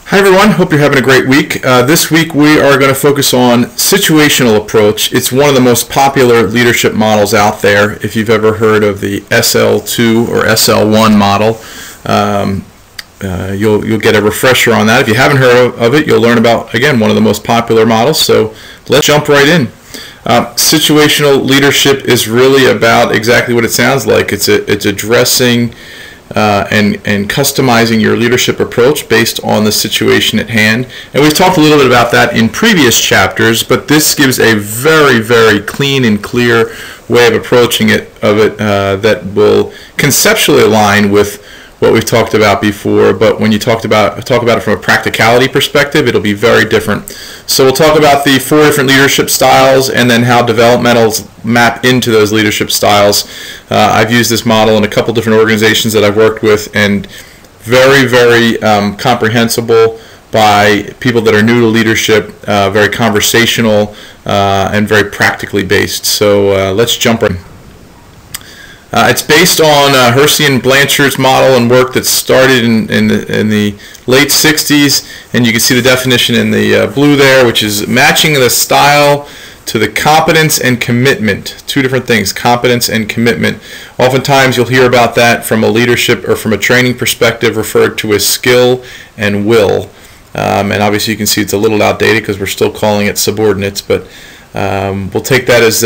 Hi everyone, hope you're having a great week. This week we are going to focus on situational approach. It's one of the most popular leadership models out there. If you've ever heard of the SL2 or SL1 model, you'll get a refresher on that. If you haven't heard of it, you'll learn about, again, one of the most popular models. So let's jump right in. Situational leadership is really about exactly what it sounds like. It's addressing and customizing your leadership approach based on the situation at hand. And we've talked a little bit about that in previous chapters, but this gives a very, very clean and clear way of approaching it that will conceptually align with what we've talked about before, but when you talk about it from a practicality perspective, it'll be very different. So we'll talk about the 4 different leadership styles and then how developmentals map into those leadership styles. I've used this model in a couple different organizations that I've worked with, and very, very comprehensible by people that are new to leadership, very conversational, and very practically based. So let's jump right in. It's based on Hersey and Blanchard's model and work that started in the late 60s, and you can see the definition in the blue there, which is matching the style to the competence and commitment. 2 different things, competence and commitment. Oftentimes you'll hear about that from a leadership or from a training perspective referred to as skill and will. And obviously you can see it's a little outdated because we're still calling it subordinates, but we'll take that as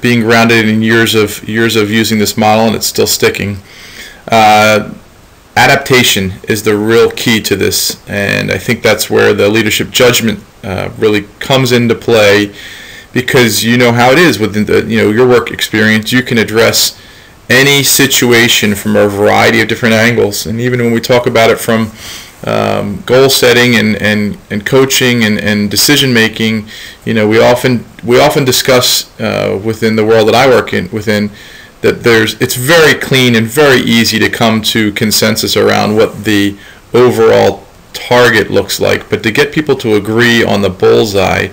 being grounded in years of using this model, and it's still sticking. Adaptation is the real key to this, and I think that's where the leadership judgment really comes into play, because you know how it is within your work experience. You can address any situation from a variety of different angles, and even when we talk about it from goal setting and coaching and decision making, we often discuss within the world that I work within that it's very clean and very easy to come to consensus around what the overall target looks like, but to get people to agree on the bullseye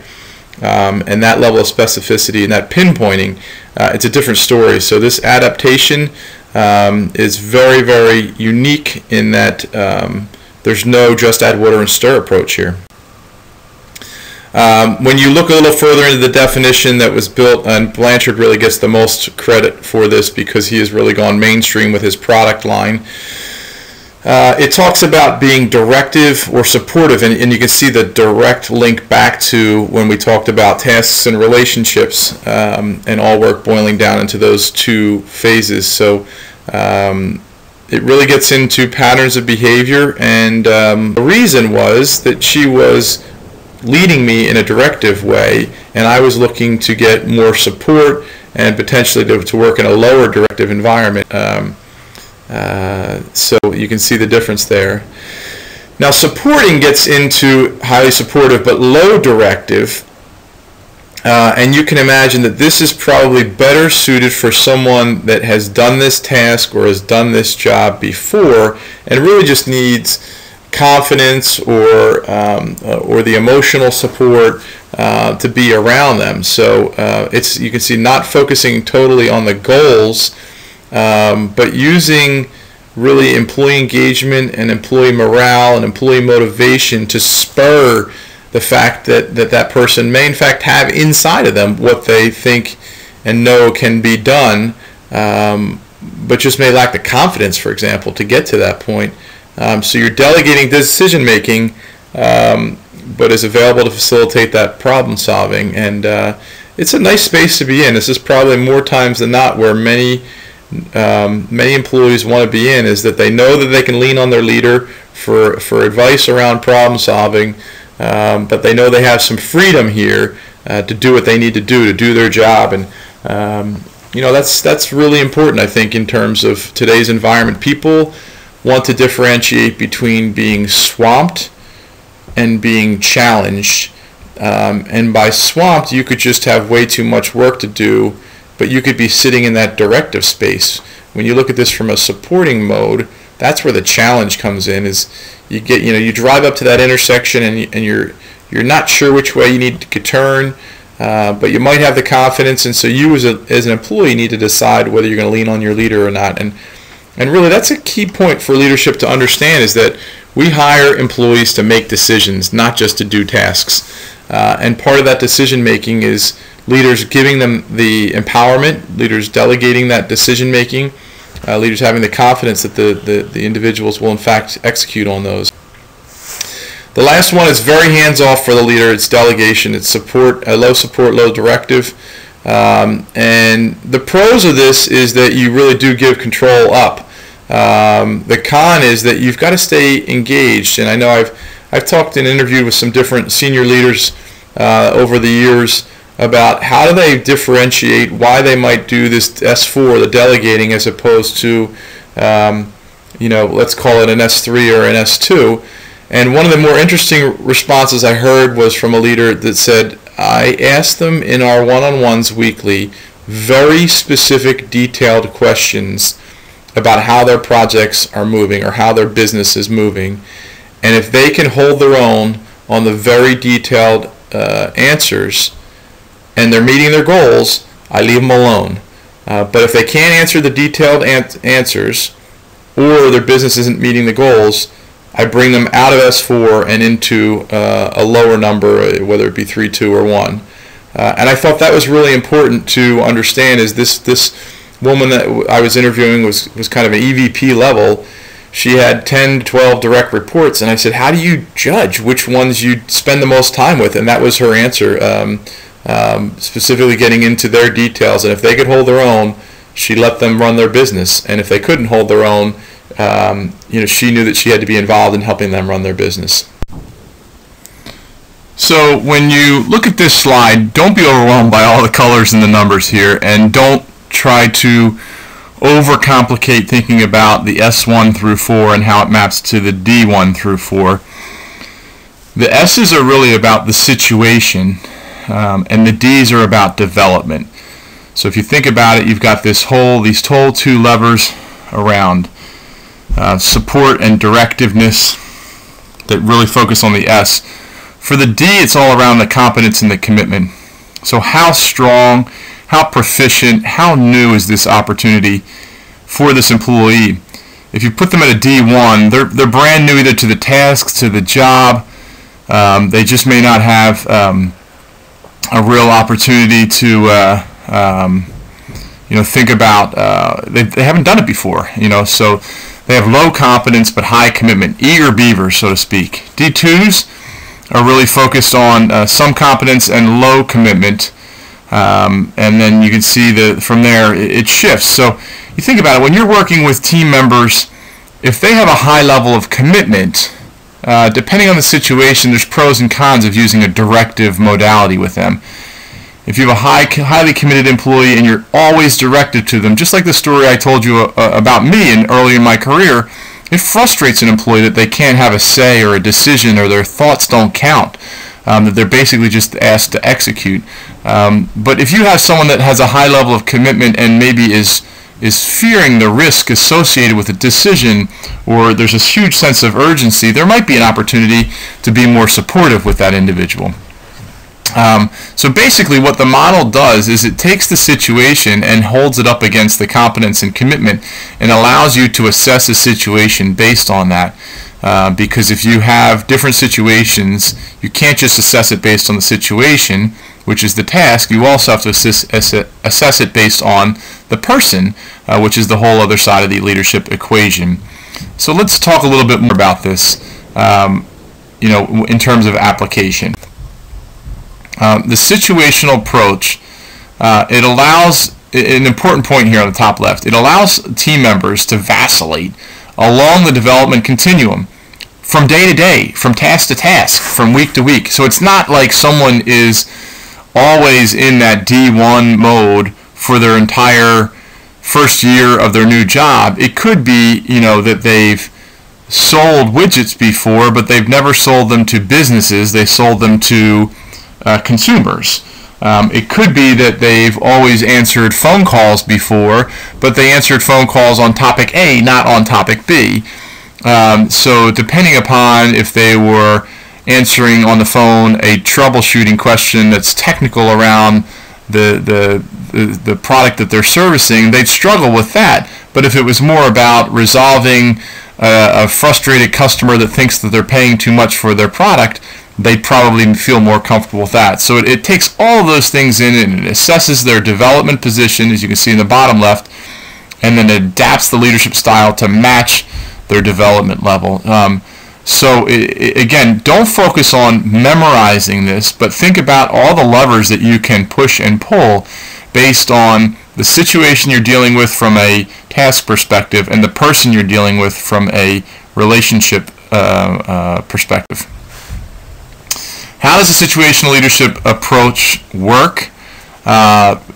and that level of specificity and that pinpointing, it's a different story. So this adaptation is very, very unique in that there's no just add water and stir approach here. When you look a little further into the definition that was built, and Blanchard really gets the most credit for this because he has really gone mainstream with his product line. It talks about being directive or supportive, and you can see the direct link back to when we talked about tasks and relationships, and all work boiling down into those 2 phases. So it really gets into patterns of behavior, and the reason was that she was leading me in a directive way, and I was looking to get more support and potentially to work in a lower directive environment. So you can see the difference there. Now supporting gets into highly supportive but low directive, and you can imagine that this is probably better suited for someone that has done this task or has done this job before and really just needs confidence or the emotional support to be around them. So you can see not focusing totally on the goals, but using really employee engagement and employee morale and employee motivation to spur the fact that person may in fact have inside of them what they think and know can be done, but just may lack the confidence, for example, to get to that point. So you're delegating decision making, but is available to facilitate that problem solving, and it's a nice space to be in. This is probably more times than not where many employees want to be in, is that they know that they can lean on their leader for advice around problem solving, but they know they have some freedom here to do what they need to do their job, and that's really important, I think, in terms of today's environment. People want to differentiate between being swamped and being challenged, and by swamped you could just have way too much work to do, but you could be sitting in that directive space. When you look at this from a supporting mode, that's where the challenge comes in. Is you drive up to that intersection and you're not sure which way you need to turn, but you might have the confidence, and so you as an employee need to decide whether you're going to lean on your leader or not. And really that's a key point for leadership to understand, is that we hire employees to make decisions, not just to do tasks. And part of that decision making is leaders giving them the empowerment, leaders delegating that decision making, leaders having the confidence that the individuals will in fact execute on those. The last one is very hands-off for the leader. It's delegation. It's support, low support, low directive. And the pros of this is that you really do give control up. The con is that you've got to stay engaged. And I know I've talked and interviewed with some different senior leaders over the years about how do they differentiate why they might do this S4, the delegating, as opposed to, let's call it an S3 or an S2. And one of the more interesting responses I heard was from a leader that said, I asked them in our one-on-ones weekly very specific, detailed questions about how their projects are moving or how their business is moving. And if they can hold their own on the very detailed answers and they're meeting their goals, I leave them alone. But if they can't answer the detailed answers or their business isn't meeting the goals, I bring them out of S4 and into a lower number, whether it be 3, 2, or 1. And I thought that was really important to understand. Is this woman that I was interviewing was kind of an EVP level. She had 10 to 12 direct reports, and I said, how do you judge which ones you spend the most time with? And that was her answer, specifically getting into their details. And if they could hold their own, she let them run their business. And if they couldn't hold their own, she knew that she had to be involved in helping them run their business. So when you look at this slide, don't be overwhelmed by all the colors and the numbers here, and don't try to overcomplicate thinking about the S1 through 4 and how it maps to the D1 through 4. The S's are really about the situation, and the D's are about development. So if you think about it, you've got these whole two levers around support and directiveness that really focus on the S. For the D, it's all around the competence and the commitment. So how strong, how proficient, how new is this opportunity for this employee? If you put them at a D1, they're brand new either to the tasks, to the job. They just may not have a real opportunity to think about. They haven't done it before, so they have low competence but high commitment, eager beavers, so to speak. D2s are really focused on some competence and low commitment, and then you can see that from there it shifts. So you think about it, when you're working with team members, if they have a high level of commitment, depending on the situation, there's pros and cons of using a directive modality with them. If you have a highly committed employee and you're always directed to them, just like the story I told you about me early in my career, it frustrates an employee that they can't have a say or a decision, or their thoughts don't count, that they're basically just asked to execute. But if you have someone that has a high level of commitment and maybe is fearing the risk associated with a decision, or there's a huge sense of urgency, there might be an opportunity to be more supportive with that individual. So basically what the model does is it takes the situation and holds it up against the competence and commitment, and allows you to assess a situation based on that. Because if you have different situations, you can't just assess it based on the situation, which is the task. You also have to assess it based on the person, which is the whole other side of the leadership equation. So let's talk a little bit more about this, in terms of application. The situational approach, it allows, an important point here on the top left, it allows team members to vacillate along the development continuum from day to day, from task to task, from week to week. So it's not like someone is always in that D1 mode for their entire first year of their new job. It could be, that they've sold widgets before, but they've never sold them to businesses. They sold them to consumers. It could be that they've always answered phone calls before, but they answered phone calls on topic A, not on topic B. So depending upon if they were answering on the phone a troubleshooting question that's technical around the the product that they're servicing, they'd struggle with that. But if it was more about resolving a frustrated customer that thinks that they're paying too much for their product, they'd probably feel more comfortable with that. So it takes all of those things in and it assesses their development position, as you can see in the bottom left, and then it adapts the leadership style to match their development level. Again, don't focus on memorizing this, but think about all the levers that you can push and pull based on the situation you're dealing with from a task perspective and the person you're dealing with from a relationship perspective. How does a situational leadership approach work?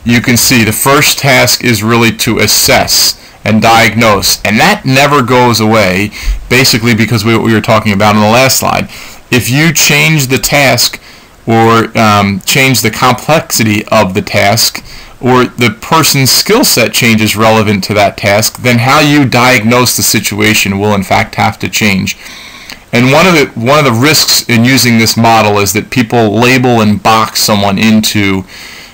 You can see the first task is really to assess and diagnose, and that never goes away, basically because what we were talking about on the last slide. If you change the task or change the complexity of the task, or the person's skill set changes relevant to that task, then how you diagnose the situation will in fact have to change. And one of the risks in using this model is that people label and box someone into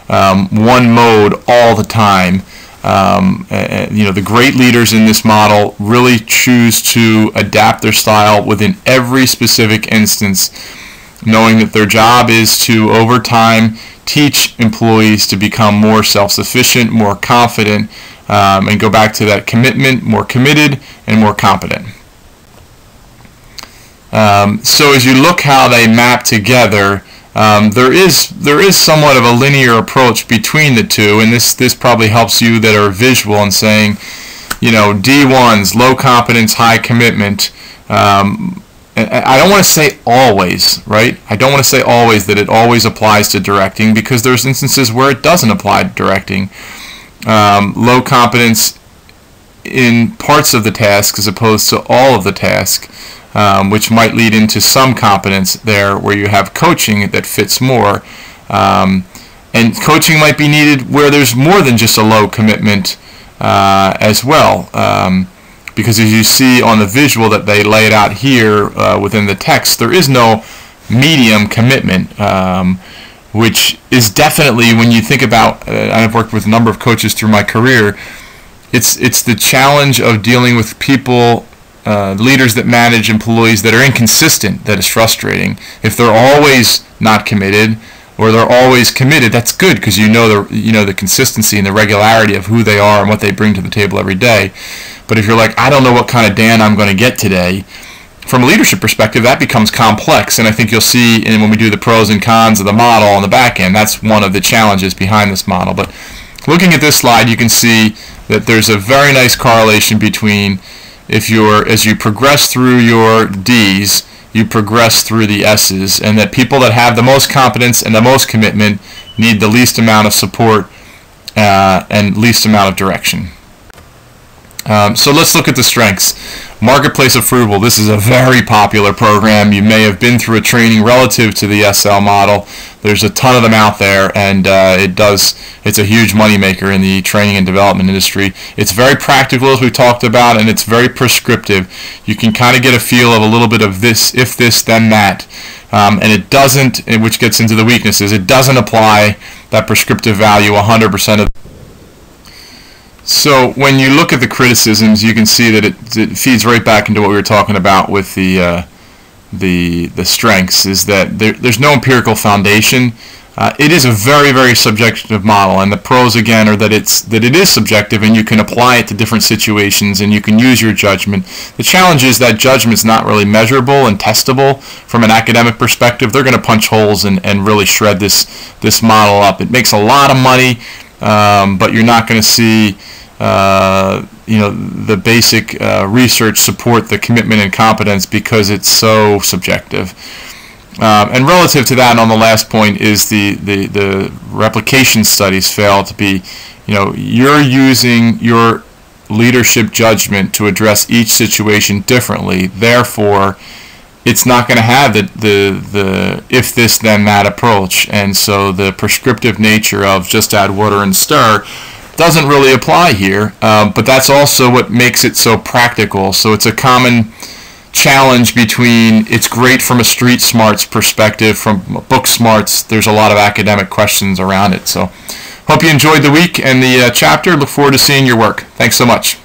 one mode all the time. The great leaders in this model really choose to adapt their style within every specific instance, knowing that their job is to, over time, teach employees to become more self-sufficient, more confident, and go back to that commitment, more committed and more competent. So as you look how they map together, there is somewhat of a linear approach between the two, and this probably helps you that are visual in saying, D1s, low competence, high commitment. I don't want to say always, right? I don't want to say always that it always applies to directing, because there's instances where it doesn't apply to directing. Low competence in parts of the task as opposed to all of the task. Which might lead into some competence there where you have coaching that fits more. And coaching might be needed where there's more than just a low commitment as well. Because as you see on the visual that they lay it out here within the text, there is no medium commitment, which is definitely, when you think about, I've worked with a number of coaches through my career, it's the challenge of dealing with people, leaders that manage employees that are inconsistent, that is frustrating. If they're always not committed or they're always committed, that's good, because you know the consistency and the regularity of who they are and what they bring to the table every day. But if you're like, I don't know what kind of Dan I'm going to get today, from a leadership perspective, that becomes complex. And I think you'll see when we do the pros and cons of the model on the back end, that's one of the challenges behind this model. But looking at this slide, you can see that there's a very nice correlation between as you progress through your D's, you progress through the S's, and that people that have the most competence and the most commitment need the least amount of support and least amount of direction. So let's look at the strengths. Marketplace Approval. This is a very popular program. You may have been through a training relative to the SL model. There's a ton of them out there, and it's a huge moneymaker in the training and development industry. It's very practical, as we talked about, and it's very prescriptive. You can kind of get a feel of a little bit of this, if this, then that. And it doesn't, which gets into the weaknesses, it doesn't apply that prescriptive value 100% of. So when you look at the criticisms, you can see that it feeds right back into what we were talking about with the strengths, is that there's no empirical foundation. It is a very, very subjective model, and the pros again are that it is subjective, and you can apply it to different situations, and you can use your judgment. The challenge is that judgment's not really measurable and testable from an academic perspective. They're going to punch holes and really shred this model up. It makes a lot of money, but you're not going to see the basic research support the commitment and competence, because it's so subjective. And relative to that, on the last point, is the replication studies fail to be, you're using your leadership judgment to address each situation differently. Therefore, it's not going to have the if this then that approach, and so the prescriptive nature of just add water and stir doesn't really apply here, but that's also what makes it so practical. So it's a common challenge between, it's great from a street smarts perspective, from book smarts there's a lot of academic questions around it. So Hope you enjoyed the week and the chapter. Look forward to seeing your work. Thanks so much.